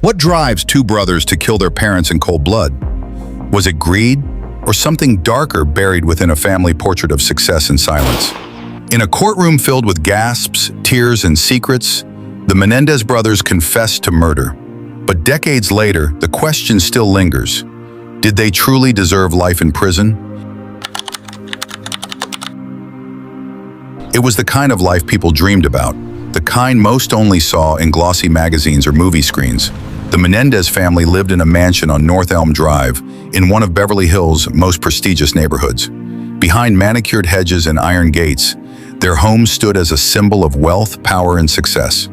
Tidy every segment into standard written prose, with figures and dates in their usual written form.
What drives two brothers to kill their parents in cold blood? Was it greed or something darker buried within a family portrait of success and silence? In a courtroom filled with gasps, tears, and secrets, the Menendez brothers confessed to murder. But decades later, the question still lingers. Did they truly deserve life in prison? It was the kind of life people dreamed about, the kind most only saw in glossy magazines or movie screens. The Menendez family lived in a mansion on North Elm Drive, in one of Beverly Hills' most prestigious neighborhoods. Behind manicured hedges and iron gates, their home stood as a symbol of wealth, power, and success.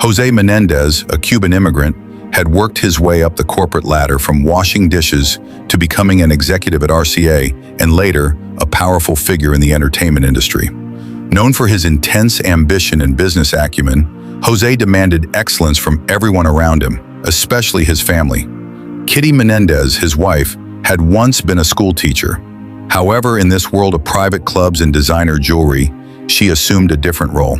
Jose Menendez, a Cuban immigrant, had worked his way up the corporate ladder from washing dishes to becoming an executive at RCA and later a powerful figure in the entertainment industry. Known for his intense ambition and business acumen, Jose demanded excellence from everyone around him, especially his family. Kitty Menendez, his wife, had once been a school teacher. However, in this world of private clubs and designer jewelry, she assumed a different role.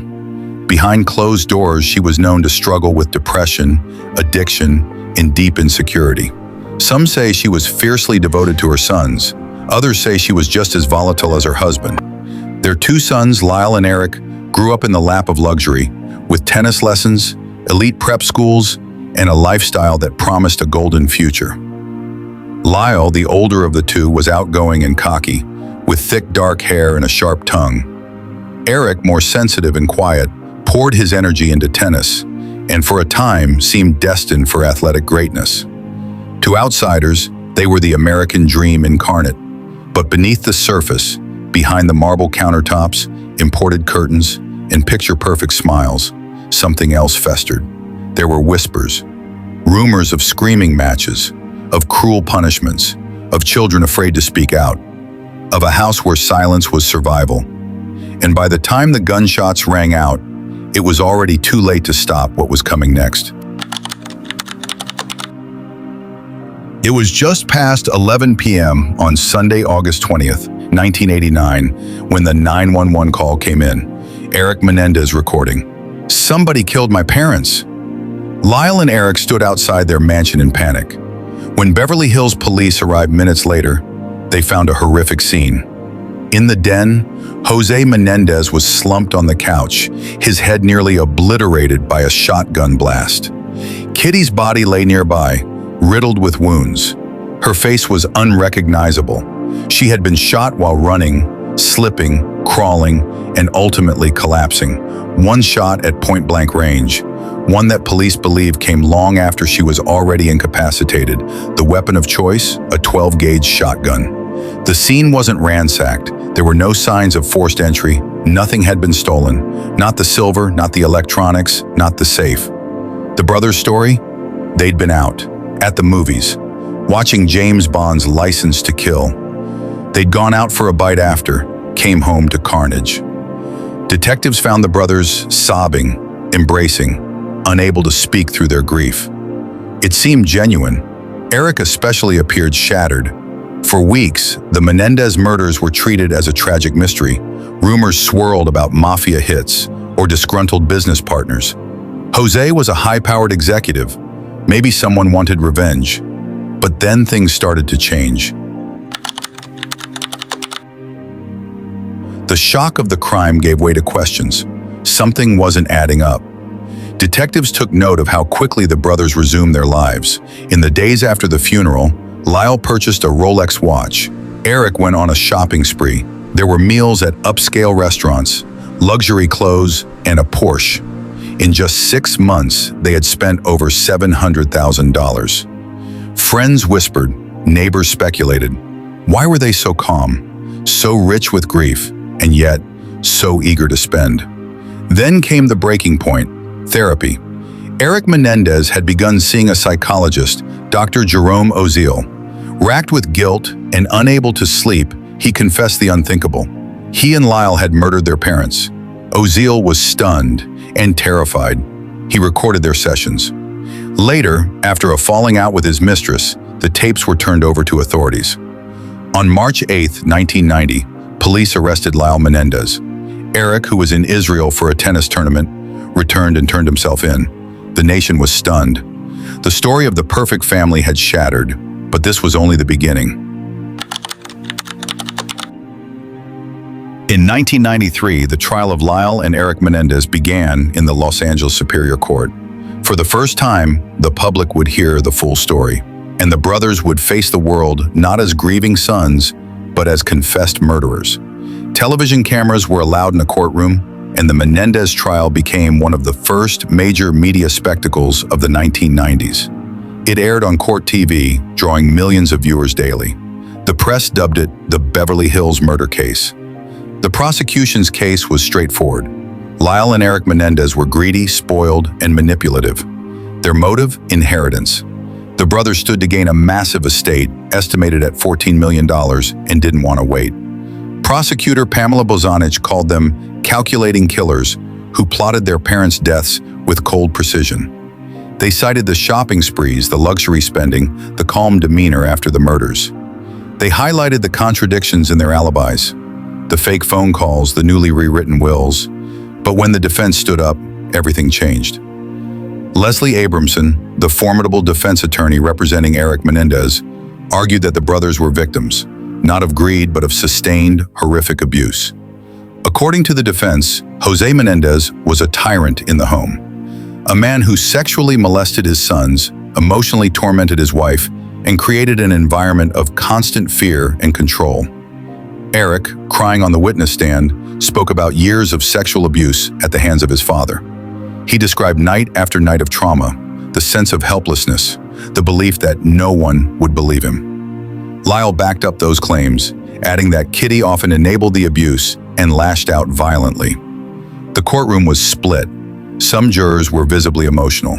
Behind closed doors, she was known to struggle with depression, addiction, and deep insecurity. Some say she was fiercely devoted to her sons. Others say she was just as volatile as her husband. Their two sons, Lyle and Erik, grew up in the lap of luxury, with tennis lessons, elite prep schools, and a lifestyle that promised a golden future. Lyle, the older of the two, was outgoing and cocky, with thick dark hair and a sharp tongue. Erik, more sensitive and quiet, poured his energy into tennis, and for a time seemed destined for athletic greatness. To outsiders, they were the American dream incarnate. But beneath the surface, behind the marble countertops, imported curtains, and picture-perfect smiles, something else festered. There were whispers, rumors of screaming matches, of cruel punishments, of children afraid to speak out, of a house where silence was survival. And by the time the gunshots rang out, it was already too late to stop what was coming next. It was just past 11 p.m. on Sunday, August 20th, 1989, when the 911 call came in. Erik Menendez recording. "Somebody killed my parents." Lyle and Erik stood outside their mansion in panic. When Beverly Hills police arrived minutes later, they found a horrific scene. In the den, Jose Menendez was slumped on the couch, his head nearly obliterated by a shotgun blast. Kitty's body lay nearby, riddled with wounds. Her face was unrecognizable. She had been shot while running, slipping, crawling, and ultimately collapsing. One shot at point-blank range, one that police believe came long after she was already incapacitated. The weapon of choice, a 12-gauge shotgun. The scene wasn't ransacked. There were no signs of forced entry. Nothing had been stolen. Not the silver, not the electronics, not the safe. The brothers' story? They'd been out, at the movies, watching James Bond's License to Kill. They'd gone out for a bite after, came home to carnage. Detectives found the brothers sobbing, embracing, unable to speak through their grief. It seemed genuine. Erik especially appeared shattered. For weeks, the Menendez murders were treated as a tragic mystery. Rumors swirled about mafia hits or disgruntled business partners. Jose was a high-powered executive. Maybe someone wanted revenge. But then things started to change. The shock of the crime gave way to questions. Something wasn't adding up. Detectives took note of how quickly the brothers resumed their lives. In the days after the funeral, Lyle purchased a Rolex watch. Erik went on a shopping spree. There were meals at upscale restaurants, luxury clothes, and a Porsche. In just 6 months, they had spent over $700,000. Friends whispered, neighbors speculated. Why were they so calm, so rich with grief, and yet so eager to spend? Then came the breaking point, therapy. Erik Menendez had begun seeing a psychologist, Dr. Jerome Oziel. Racked with guilt and unable to sleep, he confessed the unthinkable. He and Lyle had murdered their parents. Oziel was stunned and terrified. He recorded their sessions. Later, after a falling out with his mistress, the tapes were turned over to authorities. On March 8, 1990, police arrested Lyle Menendez. Erik, who was in Israel for a tennis tournament, returned and turned himself in. The nation was stunned. The story of the perfect family had shattered, but this was only the beginning. In 1993, the trial of Lyle and Erik Menendez began in the Los Angeles Superior Court. For the first time, the public would hear the full story, and the brothers would face the world not as grieving sons, but as confessed murderers. Television cameras were allowed in the courtroom, and the Menendez trial became one of the first major media spectacles of the 1990s. It aired on Court TV, drawing millions of viewers daily. The press dubbed it the Beverly Hills murder case. The prosecution's case was straightforward. Lyle and Erik Menendez were greedy, spoiled, and manipulative. Their motive? Inheritance. The brothers stood to gain a massive estate, estimated at $14 million, and didn't want to wait. Prosecutor Pamela Bozanich called them calculating killers who plotted their parents' deaths with cold precision. They cited the shopping sprees, the luxury spending, the calm demeanor after the murders. They highlighted the contradictions in their alibis, the fake phone calls, the newly rewritten wills. But when the defense stood up, everything changed. Leslie Abramson, the formidable defense attorney representing Erik Menendez, argued that the brothers were victims, not of greed, but of sustained, horrific abuse. According to the defense, Jose Menendez was a tyrant in the home, a man who sexually molested his sons, emotionally tormented his wife, and created an environment of constant fear and control. Erik, crying on the witness stand, spoke about years of sexual abuse at the hands of his father. He described night after night of trauma, the sense of helplessness, the belief that no one would believe him. Lyle backed up those claims, adding that Kitty often enabled the abuse and lashed out violently. The courtroom was split. Some jurors were visibly emotional.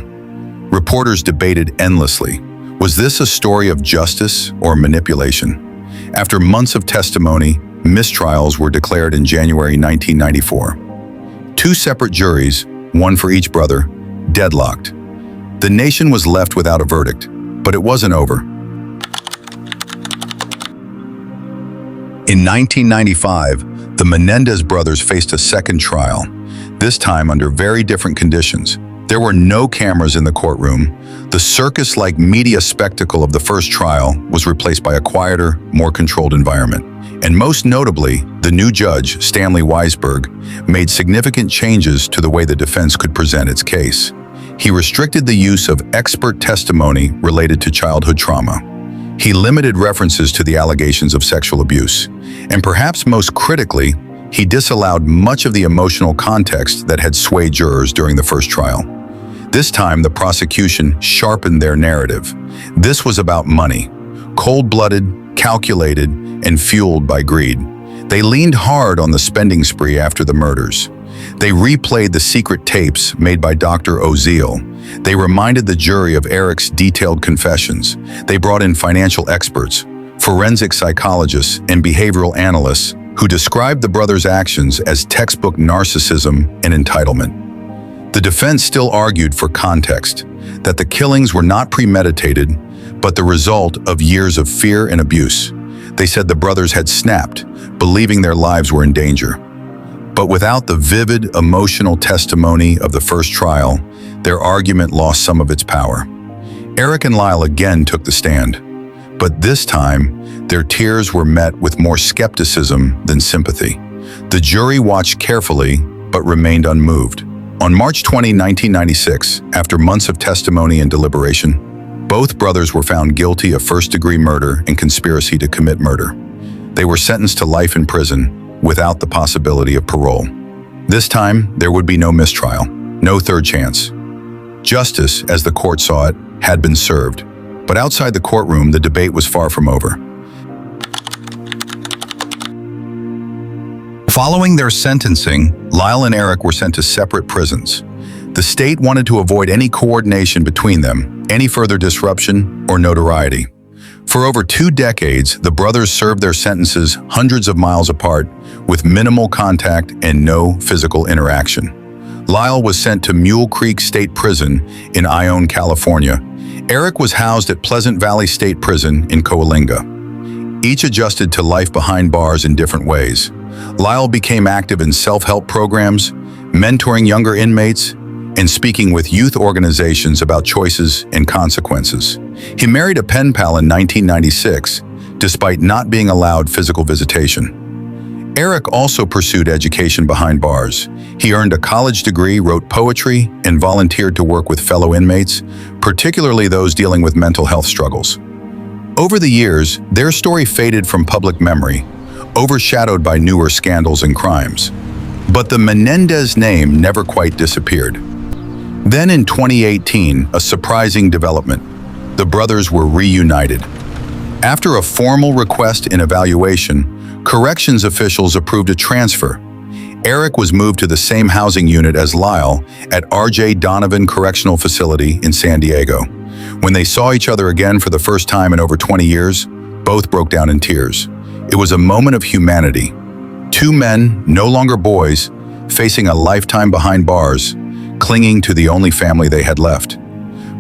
Reporters debated endlessly. Was this a story of justice or manipulation? After months of testimony, mistrials were declared in January 1994. Two separate juries, one for each brother, deadlocked. The nation was left without a verdict, but it wasn't over. In 1995, the Menendez brothers faced a second trial, this time under very different conditions. There were no cameras in the courtroom. The circus-like media spectacle of the first trial was replaced by a quieter, more controlled environment. And most notably, the new judge, Stanley Weisberg, made significant changes to the way the defense could present its case. He restricted the use of expert testimony related to childhood trauma. He limited references to the allegations of sexual abuse. And perhaps most critically, he disallowed much of the emotional context that had swayed jurors during the first trial. This time, the prosecution sharpened their narrative. This was about money, cold-blooded, calculated, and fueled by greed. They leaned hard on the spending spree after the murders. They replayed the secret tapes made by Dr. Oziel. They reminded the jury of Erik's detailed confessions. They brought in financial experts, forensic psychologists, and behavioral analysts who described the brothers' actions as textbook narcissism and entitlement. The defense still argued for context, that the killings were not premeditated, but the result of years of fear and abuse. They said the brothers had snapped, believing their lives were in danger. But without the vivid, emotional testimony of the first trial, their argument lost some of its power. Erik and Lyle again took the stand, but this time, their tears were met with more skepticism than sympathy. The jury watched carefully, but remained unmoved. On March 20, 1996, after months of testimony and deliberation, both brothers were found guilty of first-degree murder and conspiracy to commit murder. They were sentenced to life in prison without the possibility of parole. This time, there would be no mistrial, no third chance. Justice, as the court saw it, had been served. But outside the courtroom, the debate was far from over. Following their sentencing, Lyle and Erik were sent to separate prisons. The state wanted to avoid any coordination between them, any further disruption or notoriety. For over 2 decades, the brothers served their sentences hundreds of miles apart, with minimal contact and no physical interaction. Lyle was sent to Mule Creek State Prison in Ione, California. Erik was housed at Pleasant Valley State Prison in Coalinga. Each adjusted to life behind bars in different ways. Lyle became active in self-help programs, mentoring younger inmates, and speaking with youth organizations about choices and consequences. He married a pen pal in 1996, despite not being allowed physical visitation. Erik also pursued education behind bars. He earned a college degree, wrote poetry, and volunteered to work with fellow inmates, particularly those dealing with mental health struggles. Over the years, their story faded from public memory, overshadowed by newer scandals and crimes. But the Menendez name never quite disappeared. Then in 2018, a surprising development. The brothers were reunited. After a formal request and evaluation, corrections officials approved a transfer. Erik was moved to the same housing unit as Lyle at R.J. Donovan Correctional Facility in San Diego. When they saw each other again for the first time in over 20 years, both broke down in tears. It was a moment of humanity. Two men, no longer boys, facing a lifetime behind bars, clinging to the only family they had left.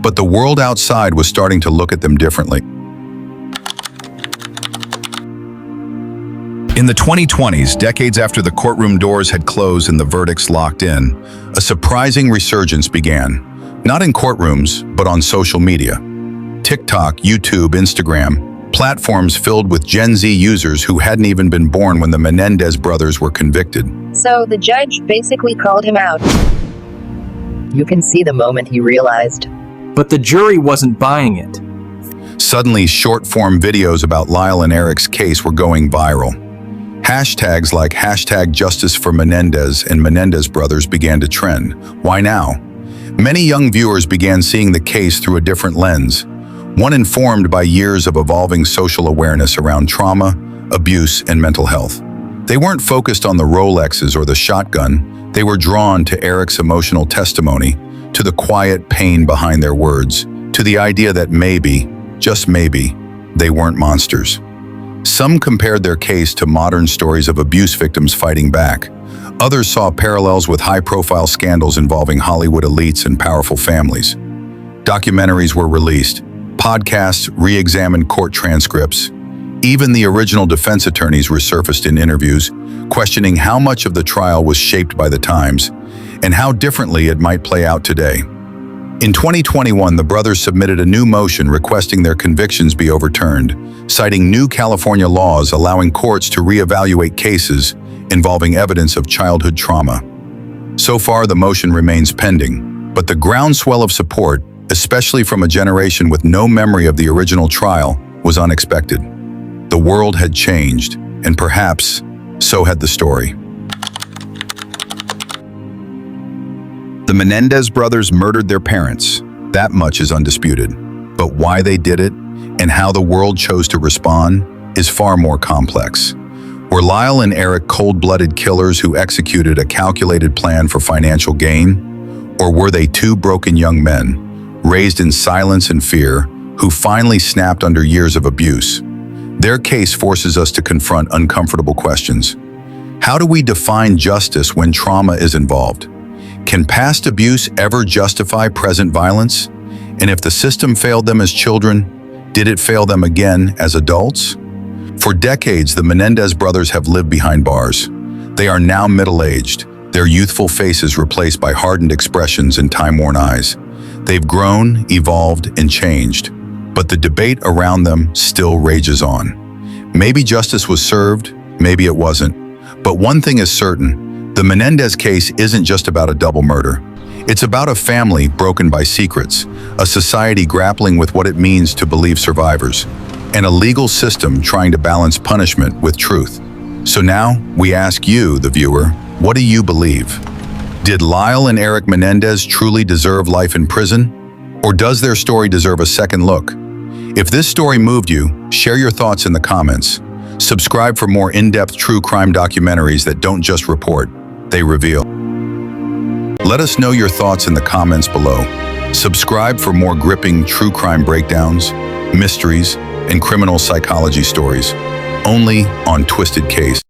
But the world outside was starting to look at them differently. In the 2020s, decades after the courtroom doors had closed and the verdicts locked in, a surprising resurgence began. Not in courtrooms, but on social media. TikTok, YouTube, Instagram, platforms filled with Gen Z users who hadn't even been born when the Menendez brothers were convicted. So the judge basically called him out. You can see the moment he realized. But the jury wasn't buying it. Suddenly, short-form videos about Lyle and Erik's case were going viral. Hashtags like #JusticeForMenendez and Menendez Brothers began to trend. Why now? Many young viewers began seeing the case through a different lens, one informed by years of evolving social awareness around trauma, abuse, and mental health. They weren't focused on the Rolexes or the shotgun. They were drawn to Erik's emotional testimony, to the quiet pain behind their words, to the idea that maybe, just maybe, they weren't monsters. Some compared their case to modern stories of abuse victims fighting back. Others saw parallels with high-profile scandals involving Hollywood elites and powerful families. Documentaries were released. Podcasts re-examined court transcripts. Even the original defense attorneys resurfaced in interviews, questioning how much of the trial was shaped by the times and how differently it might play out today. In 2021, the brothers submitted a new motion requesting their convictions be overturned, citing new California laws allowing courts to reevaluate cases involving evidence of childhood trauma. So far, the motion remains pending, but the groundswell of support, especially from a generation with no memory of the original trial, was unexpected. The world had changed, and perhaps so had the story. The Menendez brothers murdered their parents. That much is undisputed. But why they did it, and how the world chose to respond, is far more complex. Were Lyle and Erik cold-blooded killers who executed a calculated plan for financial gain? Or were they two broken young men, raised in silence and fear, who finally snapped under years of abuse? Their case forces us to confront uncomfortable questions. How do we define justice when trauma is involved? Can past abuse ever justify present violence? And if the system failed them as children, did it fail them again as adults? For decades, the Menendez brothers have lived behind bars. They are now middle-aged, their youthful faces replaced by hardened expressions and time-worn eyes. They've grown, evolved, and changed, but the debate around them still rages on. Maybe justice was served, maybe it wasn't. But one thing is certain, the Menendez case isn't just about a double murder. It's about a family broken by secrets, a society grappling with what it means to believe survivors, and a legal system trying to balance punishment with truth. So now, we ask you, the viewer, what do you believe? Did Lyle and Erik Menendez truly deserve life in prison? Or does their story deserve a second look? If this story moved you, share your thoughts in the comments. Subscribe for more in-depth true crime documentaries that don't just report, they reveal. Let us know your thoughts in the comments below. Subscribe for more gripping true crime breakdowns, mysteries, and criminal psychology stories, only on Twisted Case.